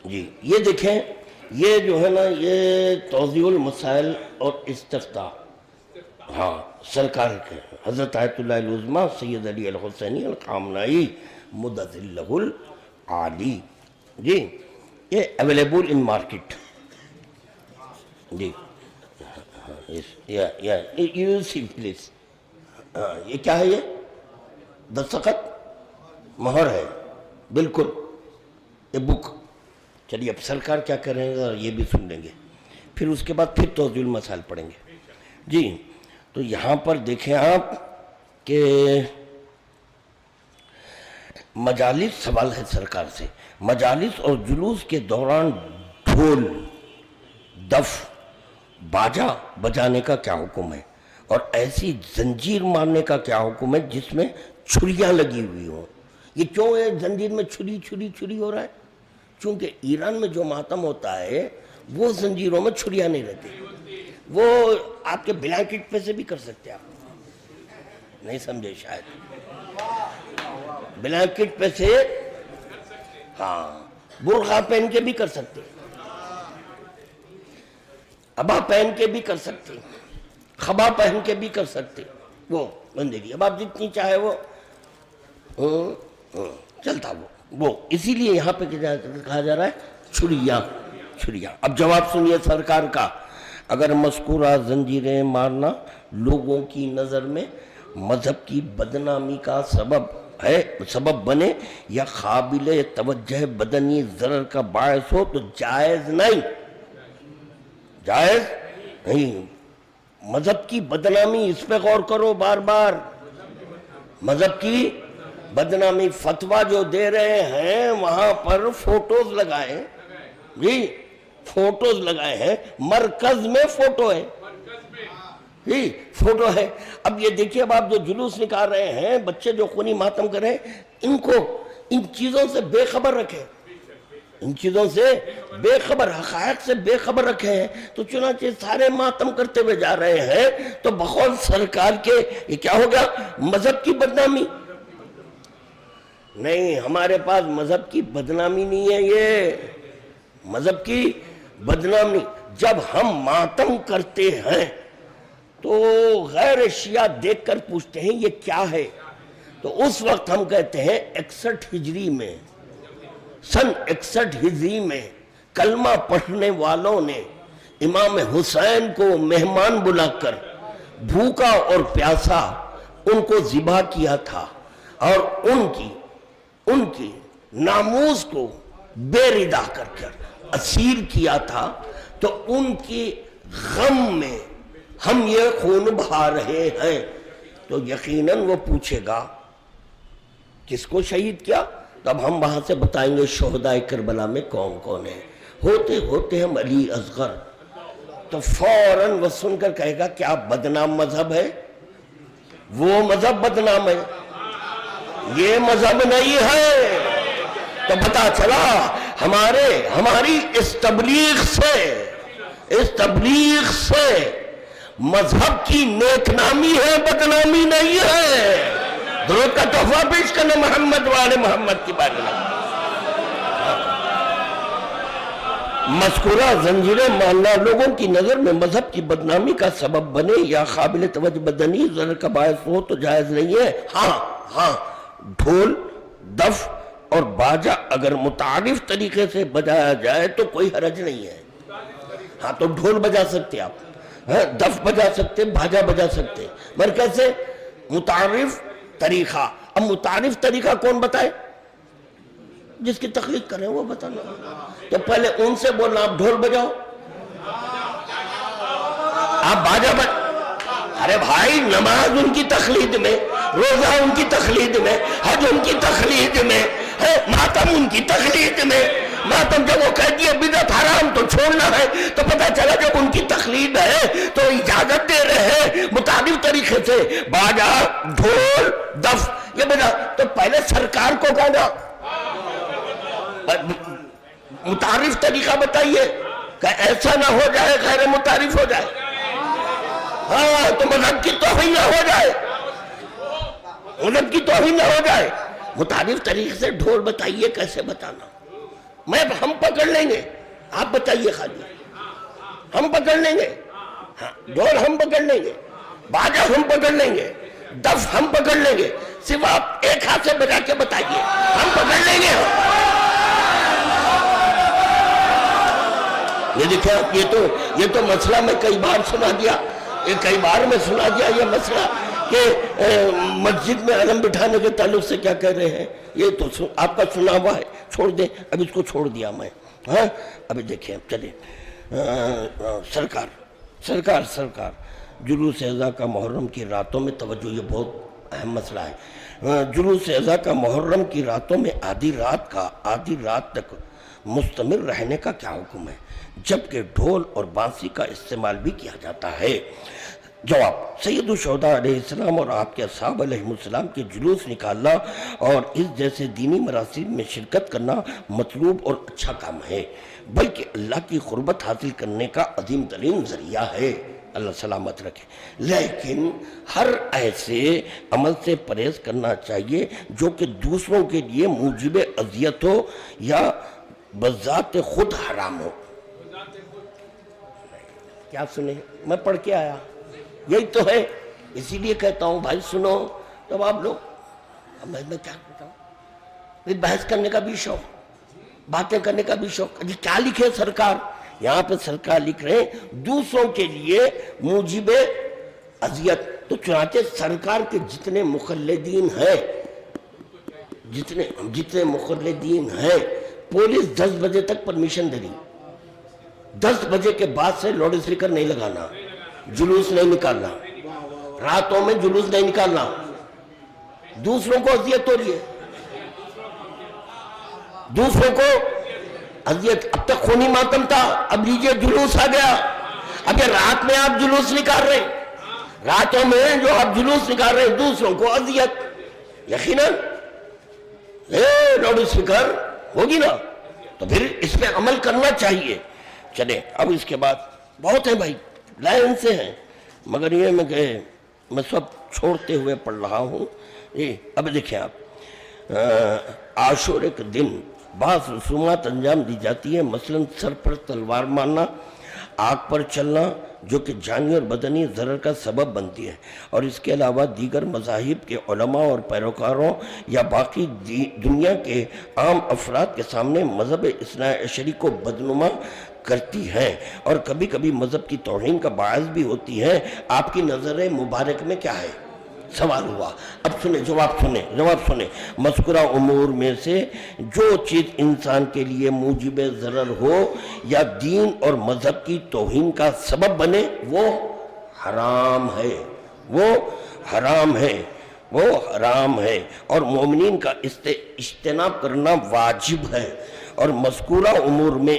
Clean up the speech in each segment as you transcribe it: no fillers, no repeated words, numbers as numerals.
جی یہ دیکھیں، یہ جو ہے نا یہ توضیح المسائل اور استفتاء، ہاں سرکار کے حضرت آیت اللہ العظمیٰ سید علی الحسینی القامنائی مدد اللہ العالی، جی یہ اویلیبل ان مارکیٹ، جی یو سی پلیز، یہ کیا ہے، یہ دستخط مہر ہے بالکل یہ بک۔ چلیے اب سرکار کیا کریں گے یہ بھی سن لیں گے، پھر اس کے بعد پھر توضیح المسائل پڑھیں گے۔ جی تو یہاں پر دیکھیں آپ کہ مجالس، سوال ہے سرکار سے، مجالس اور جلوس کے دوران ڈھول، دف، باجا بجانے کا کیا حکم ہے، اور ایسی زنجیر مارنے کا کیا حکم ہے جس میں چھریاں لگی ہوئی ہوں؟ یہ کیوں ہے زنجیر میں چھری چھری چھری ہو رہا ہے؟ چونکہ ایران میں جو ماتم ہوتا ہے وہ زنجیروں میں چھریاں نہیں رہتی، وہ آپ کے بلینکٹ پہ سے بھی کر سکتے ہیں، آپ نہیں سمجھے شاید، بلینکٹ پہ سے، ہاں برقع پہن کے بھی کر سکتے، ابا پہن کے بھی کر سکتے، خبا پہن کے بھی کر سکتے، وہ بندگی اب آپ جتنی چاہے وہ چلتا وہ اسی لیے یہاں پہ کہا جا رہا ہے چھریاں چھریاں۔ اب جواب سنیے سرکار کا، اگر مذکورہ زنجیریں مارنا لوگوں کی نظر میں مذہب کی بدنامی کا سبب بنے یا قابل توجہ بدنی ضرر کا باعث ہو تو جائز نہیں، جائز نہیں۔ مذہب کی بدنامی، اس پہ غور کرو بار بار، مذہب کی بدنامی، فتویٰ جو دے رہے ہیں وہاں پر فوٹوز لگائے، جی فوٹوز لگائے ہیں، مرکز میں فوٹو ہے، جی فوٹو ہے۔ اب یہ دیکھیے اب آپ جو جلوس نکال رہے ہیں، بچے جو خونی ماتم کر رہے ہیں، ان کو ان چیزوں سے بے خبر رکھیں، ان چیزوں سے بے خبر، حقائق سے بے خبر رکھے ہیں، تو چنانچہ سارے ماتم کرتے ہوئے جا رہے ہیں، تو بقول سرکار کے یہ کیا ہو گیا؟ مذہب کی بدنامی۔ نہیں، ہمارے پاس مذہب کی بدنامی نہیں ہے، یہ مذہب کی بدنامی۔ جب ہم ماتم کرتے ہیں تو غیر شیعہ دیکھ کر پوچھتے ہیں یہ کیا ہے، تو اس وقت ہم کہتے ہیں 61 ہجری میں، سن 61 ہجری میں کلمہ پڑھنے والوں نے امام حسین کو مہمان بلا کر بھوکا اور پیاسا ان کو ذبح کیا تھا، اور ان کی ناموس کو بے ردا کر اسیر کیا تھا، تو ان کی غم میں ہم یہ خون بہا رہے ہیں، تو یقیناً وہ پوچھے گا کس کو شہید کیا؟ تب ہم وہاں سے بتائیں گے شہدائے کربلا میں کون کون ہیں، ہوتے ہم علی اصغر، تو فوراً وہ سن کر کہے گا کیا بدنام مذہب ہے؟ وہ مذہب بدنام ہے، یہ مذہب نہیں ہے۔ تو پتا چلا ہماری اس تبلیغ سے مذہب کی نیک نامی ہے، بدنامی نہیں ہے۔ درود کا تحفہ پیش کرنا محمد وآل محمد کی بارے میں۔ مذکورہ زنجیریں مارنا لوگوں کی نظر میں مذہب کی بدنامی کا سبب بنے یا قابل توجہ بدنی ضرر کا باعث ہو تو جائز نہیں ہے۔ ہاں ڈھول، دف اور باجا اگر متعارف طریقے سے بجایا جائے تو کوئی حرج نہیں ہے۔ ہاں تو ڈھول بجا سکتے آپ، دف بجا سکتے، باجا بجا سکتے، مرکز سے متعارف طریقہ۔ اب متعارف طریقہ کون بتائے؟ جس کی تقلید کریں وہ بتانا، تو پہلے ان سے بولنا آپ ڈھول بجاؤ، آپ باجا ارے بھائی، نماز ان کی تقلید میں، روزہ ان کی تقلید میں، حج ان کی تقلید میں، ماتم ان کی تقلید میں۔ ماتم جب وہ کہہ دیا بدعت حرام تو چھوڑنا ہے، تو پتہ چلا جب ان کی تقلید ہے تو اجازت دے رہے ہیں متعارف طریقے سے باجا، ڈھول، دف یہ بجا۔ تو پہلے سرکار کو کہنا متعارف طریقہ بتائیے کہ ایسا نہ ہو جائے غیر متعارف ہو جائے، ہاں تو مذہب کی توہین نہ ہو جائے، مذہب کی توہین نہ ہو جائے۔ متعارف طریقے سے ڈھول بتائیے، کیسے بتانا؟ ہم پکڑ لیں گے، آپ بتائیے خالی، ہم پکڑ لیں گے، ڈھول ہم پکڑ لیں گے، باجا ہم پکڑ لیں گے، دف ہم پکڑ لیں گے، صرف آپ ایک ہاتھ سے بجا کے بتائیے، ہم پکڑ لیں گے۔ یہ دیکھیں، یہ تو مسئلہ میں کئی بار سنا دیا، یہ مسئلہ کہ مسجد میں علم بٹھانے کے تعلق سے کیا کہہ رہے ہیں، یہ تو آپ کا سنا ہوا ہے، چھوڑ دیں، اب اس کو چھوڑ دیا میں۔ ہاں ابھی دیکھیں، چلیں، سرکار جلوس اعزا کا محرم کی راتوں میں، توجہ یہ بہت اہم مسئلہ ہے، جلوس اعزا کا محرم کی راتوں میں آدھی رات تک مستمر رہنے کا کیا حکم ہے، جبکہ ڈھول اور بانسی کا استعمال بھی کیا جاتا ہے؟ جواب: سید الشہداء علیہ السلام اور آپ کے اصحاب علیہ السلام کے جلوس نکالنا اور اس جیسے دینی مراسم میں شرکت کرنا مطلوب اور اچھا کام ہے، بلکہ اللہ کی قربت حاصل کرنے کا عظیم ترین ذریعہ ہے، اللہ سلامت رکھے، لیکن ہر ایسے عمل سے پرہیز کرنا چاہیے جو کہ دوسروں کے لیے موجب اذیت ہو یا بذات خود حرام ہو۔ کیا سنیں، میں پڑھ کے آیا، یہی تو ہے، اسی لیے کہتا ہوں بھائی سنو، تب آپ لوگ، میں کیا کہتا ہوں، بحث کرنے کا بھی شوق، باتیں کرنے کا بھی شوق۔ جی کیا لکھے سرکار؟ یہاں پہ سرکار لکھ رہے ہیں دوسروں کے لیے موجب اذیت، تو چنانچہ سرکار کے جتنے مخلدین ہیں، پولیس 10 بجے تک پرمیشن دے رہی، 10 بجے کے بعد سے لاؤڈ اسپیکر نہیں لگانا، جلوس نہیں نکالنا، راتوں میں جلوس نہیں نکالنا، دوسروں کو اذیت ہو رہی ہے، دوسروں کو اذیت۔ اب تک خونی ماتم تھا، اب لیجئے جلوس آ گیا، اب یہ رات میں آپ جلوس نکال رہے ہیں، راتوں میں جو آپ جلوس نکال رہے ہیں دوسروں کو اذیت، یقیناً لاؤڈ اسپیکر ہوگی نا، تو پھر اس پہ عمل کرنا چاہیے۔ چلے اب اس کے بعد بہت ہے بھائی، لائن سے ہیں، مگر یہ میں سب چھوڑتے ہوئے پڑھ رہا ہوں۔ اب دیکھیں آپ، عاشورے کے دن بعض رسومات انجام دی جاتی ہیں، مثلا سر پر تلوار مارنا، آگ پر چلنا جو کہ جانی اور بدنی ضرر کا سبب بنتی ہے، اور اس کے علاوہ دیگر مذاہب کے علماء اور پیروکاروں یا باقی دنیا کے عام افراد کے سامنے مذہب اثنا عشری کو بدنما کرتی ہیں اور کبھی کبھی مذہب کی توہین کا باعث بھی ہوتی ہیں۔ آپ کی نظر مبارک میں کیا ہے؟ سوال ہوا، اب سنیں، جواب سنیں۔ مذکورہ امور میں سے جو چیز انسان کے لیے موجب ضرر ہو یا دین اور مذہب کی توہین کا سبب بنے وہ حرام ہے اور مومنین کا اجتناب کرنا واجب ہے، اور مذکورہ امور میں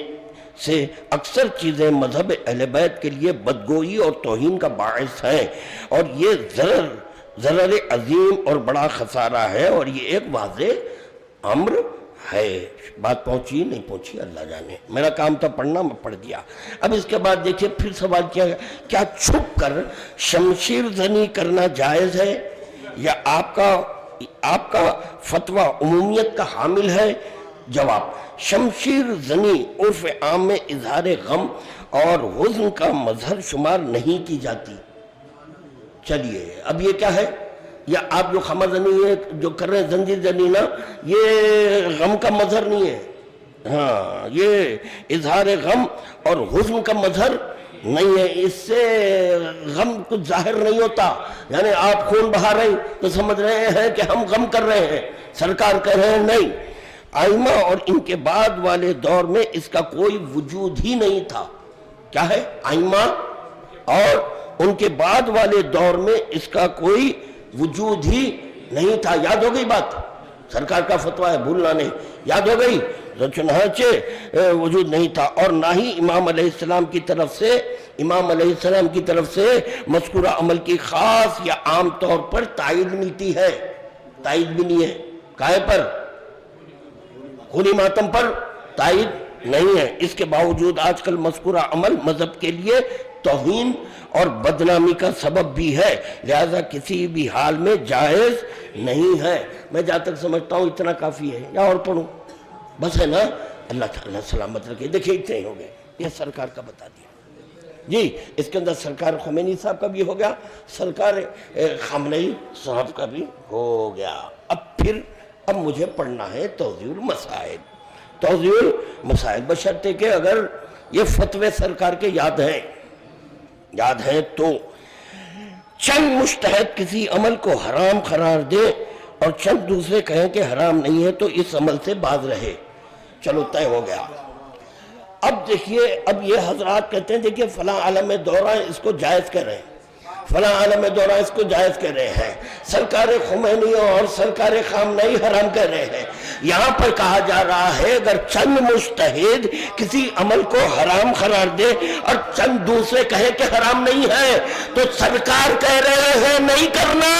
سے اکثر چیزیں مذہب اہل بیت کے لیے بدگوئی اور توہین کا باعث ہیں، اور یہ ضرر عظیم اور بڑا خسارہ ہے، اور یہ ایک واضح امر ہے۔ بات پہنچی نہیں پہنچی اللہ جانے، میرا کام تھا پڑھنا، میں پڑھ دیا۔ اب اس کے بعد دیکھیں پھر سوال کیا چھپ کر شمشیر زنی کرنا جائز ہے، یا آپ کا فتویٰ عمومیت کا حامل ہے؟ جواب: شمشیر زنی عرف عام میں اظہار غم اور حزن کا مظہر شمار نہیں کی جاتی۔ چلیے اب یہ کیا ہے؟ یا آپ جو خمر زنی ہے جو کر رہے ہیں، زنجیر زنی نا، یہ غم کا مظہر نہیں ہے، ہاں یہ اظہار غم اور حزن کا مظہر نہیں ہے، اس سے غم کچھ ظاہر نہیں ہوتا، یعنی آپ خون بہا رہے ہیں تو سمجھ رہے ہیں کہ ہم غم کر رہے ہیں، سرکار کہہ رہے ہیں نہیں، آئمہ اور ان کے بعد والے دور میں اس کا کوئی وجود ہی نہیں تھا۔ کیا ہے؟ آئمہ اور ان کے بعد والے دور میں اس کا کوئی وجود ہی نہیں تھا۔ یاد ہو گئی بات؟ سرکار کا فتویٰ ہے، بھولنا نہیں، یاد ہو گئی؟ چنانچہ وجود نہیں تھا، اور نہ ہی امام علیہ السلام کی طرف سے مذکورہ عمل کی خاص یا عام طور پر تائید ملتی ہے، تائید بھی نہیں ہے، کائے پر؟ خونی ماتم پر تائید نہیں ہے۔ اس کے باوجود آج کل مذکورہ عمل مذہب کے لیے توہین اور بدنامی کا سبب بھی ہے، لہذا کسی بھی حال میں جائز نہیں ہے۔ میں جہاں تک سمجھتا ہوں اتنا کافی ہے، یا اور پڑھوں؟ بس ہے نا؟ اللہ تعالیٰ سلامت رکھے. دیکھیں اتنے ہی ہو گئے, یہ سرکار کا بتا دیا جی. اس کے اندر سرکار خمینی صاحب کا بھی ہو گیا, سرکار خامنئی صاحب کا بھی ہو گیا. اب مجھے پڑھنا ہے توضیح المسائل. توضیح المسائل بشرطے کہ اگر یہ فتوے سرکار کے یاد ہیں تو چند مجتہد کسی عمل کو حرام قرار دے اور چند دوسرے کہیں کہ حرام نہیں ہے تو اس عمل سے باز رہے. چلو طے ہو گیا. اب دیکھیے, اب یہ حضرات کہتے ہیں دیکھیے فلاں عالم دورہ اس کو جائز کر رہے ہیں, فلاں عالم دورہ اس کو جائز کر رہے ہیں, سرکار خمینی اور سرکار خامنئی حرام کر رہے ہیں. یہاں پر کہا جا رہا ہے اگر چند مجتہد کسی عمل کو حرام قرار دے اور چند دوسرے کہیں کہ حرام نہیں ہے تو سرکار کہہ رہے ہیں نہیں کرنا.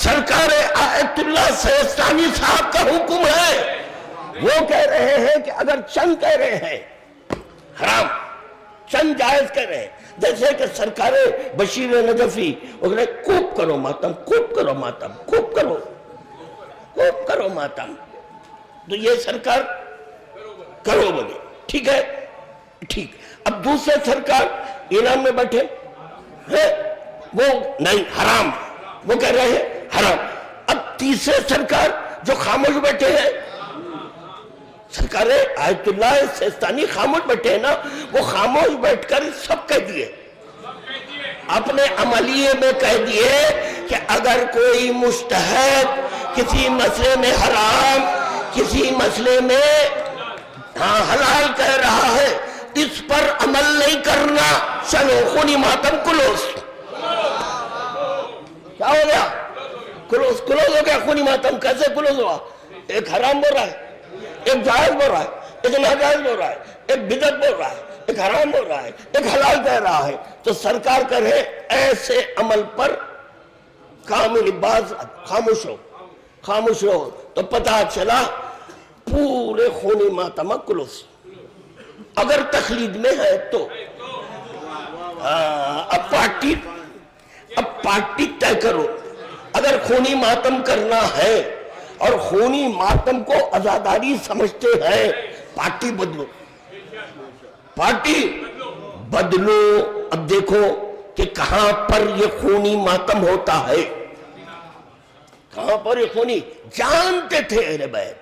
سرکار آیت اللہ سیستانی صاحب کا حکم ہے. وہ کہہ رہے ہیں کہ اگر چند کہہ رہے ہیں حرام, چند جائز کہہ رہے ہیں, جیسے کہ سرکار بشیر نجفی وہ کہہ رہے کوپ کرو ماتم, کوپ کرو ماتم, کوپ کرو ماتم, تو یہ سرکار کرو بولے ٹھیک ہے ٹھیک. اب دوسرے سرکار ایران میں بیٹھے ہیں وہ نہیں حرام, وہ کہہ رہے ہیں حرام. اب تیسرے سرکار جو خاموش بیٹھے ہیں, سرکار آیت اللہ سیستانی خاموش بیٹھے ہیں نا, وہ خاموش بیٹھ کر سب کہہ دیے, اپنے عملیے میں کہہ دیے کہ اگر کوئی مجتہد کسی مسئلے میں حرام, کسی مسئلے میں حلال کہہ رہا ہے, اس پر عمل نہیں کرنا. چلو خونی ماتم کلوز. کیا ہو گیا؟ کلوز ہو گیا. خونی ماتم کیسے کلوز ہوا؟ ایک حرام بول رہا ہے, ایک جائز بول رہا ہے, ایک ناجائز بول رہا ہے, ایک بدعت بول رہا ہے, ایک حرام بول رہا ہے, ایک حلال کہہ رہا ہے. تو سرکار کرے ایسے عمل پر کامل باز خاموش ہو تو پتہ چلا پورے خونی ماتم کلوز. اگر تقلید میں ہے تو اب پارٹی طے کرو. اگر خونی ماتم کرنا ہے اور خونی ماتم کو عزاداری سمجھتے ہیں, پارٹی بدلو. اب دیکھو کہ کہاں پر یہ خونی ماتم ہوتا ہے, کہاں پر یہ خونی. جانتے تھے اہل بیت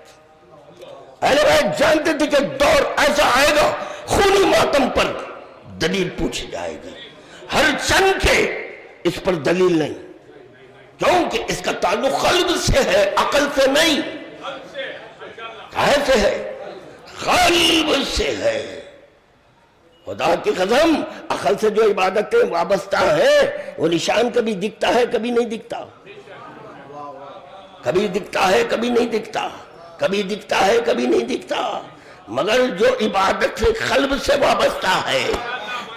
جانتے تھے کہ دور ایسا آئے گا خونی ماتم پر دلیل پوچھی جائے گی. ہر چند کے اس پر دلیل نہیں, کیونکہ اس کا تعلق قلب سے ہے, عقل سے نہیں. کہاں سے ہے؟ قلب سے ہے. خدا کی قسم عقل سے جو عبادتیں وابستہ ہیں وہ نشان کبھی دکھتا ہے کبھی نہیں دکھتا, کبھی دکھتا ہے کبھی نہیں دکھتا, کبھی دکھتا ہے کبھی نہیں دکھتا. مگر جو عبادت سے قلب سے وابستہ ہے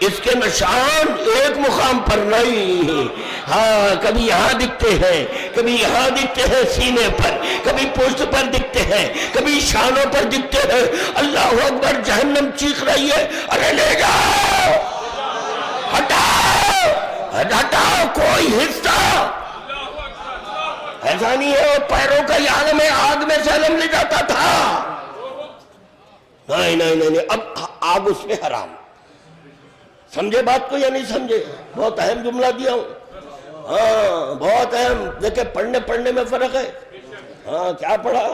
اس کے نشان ایک مقام پر نہیں. ہاں کبھی یہاں دکھتے ہیں, کبھی یہاں دکھتے ہیں سینے پر, کبھی پشت پر دکھتے ہیں, کبھی شانوں پر دکھتے ہیں. اللہ اکبر, جہنم چیخ رہی ہے ارے لے جاؤ, ہٹاؤ کوئی حصہ ایسا نہیں ہے. پیروں کا یہ عالم آگ میں سے علم لے جاتا تھا. نہیں, اب آگ اس میں حرام. سمجھے بات کو یا نہیں سمجھے؟ بہت اہم جملہ دیا ہوں. ہاں بہت اہم. دیکھیں پڑھنے میں فرق ہے. ہاں کیا پڑھا؟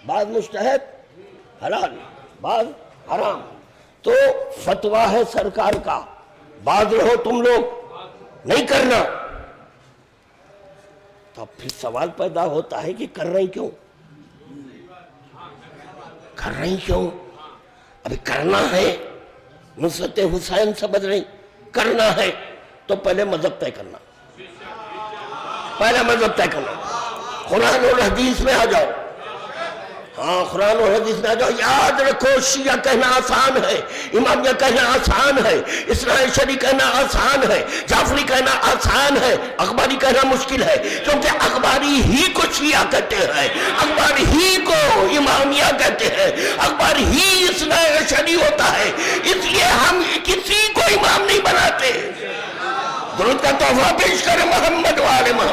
بعض مجتہد حلال, بعض حرام. تو فتویٰ ہے سرکار کا, بعض رہو تم لوگ نہیں کرنا. تو پھر سوال پیدا ہوتا ہے کہ کر رہی کیوں؟ ابھی کرنا ہے, نصرت حسین سمجھ رہی, کرنا ہے تو پہلے مذہب طے کرنا, قرآن اور حدیث میں آ جاؤ. ہاں قرآن اور حدیث میں آ جاؤ. یاد رکھو شیعہ کہنا آسان ہے, امامیہ کہنا آسان ہے, اثناء عشری کہنا آسان ہے, جعفری کہنا آسان ہے, اخباری کہنا مشکل ہے. کیونکہ اخباری ہی کو شیعہ کہتے ہیں, اخباری ہی کو امامیہ کہتے ہیں, اخباری ہی اثناء عشری ہوتا ہے. اس لیے ہم کسی کو امام نہیں بناتے. درود کا تحفہ پیش کریں محمد و آل محمد.